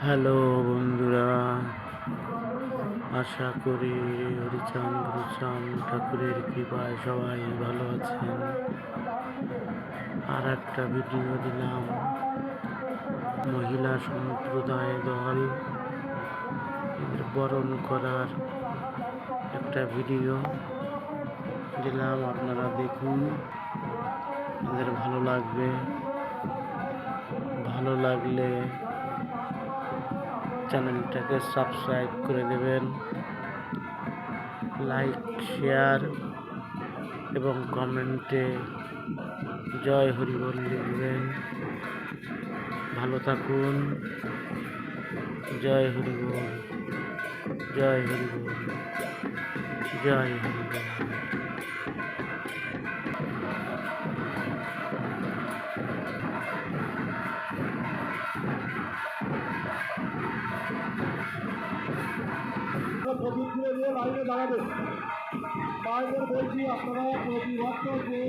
Hello বন্ধুরা, আশা করি হরিচাঁদ গুরুচাঁদ ঠাকুরের কৃপায় সবাই ভালো আছেন। আর একটা ভিডিও দিলাম, মহিলা সম্প্রদায় দল বরণ করার একটা ভিডিও দিলাম, আপনারা দেখুন, আপনাদের ভালো লাগবে। ভালো লাগলে চ্যানেলটাকে সাবস্ক্রাইব করে দেবেন, লাইক শেয়ার এবং কমেন্টে জয় হরিবল লিখবেন। ভালো থাকুন। জয় হরিবল, জয় হরিবল, জয় হরিবল। প্রতিক্রিয়া নিয়ে লাইনে দাঁড়াবেন। বাইরে বলছি আপনারা প্রতিবদ্ধ যে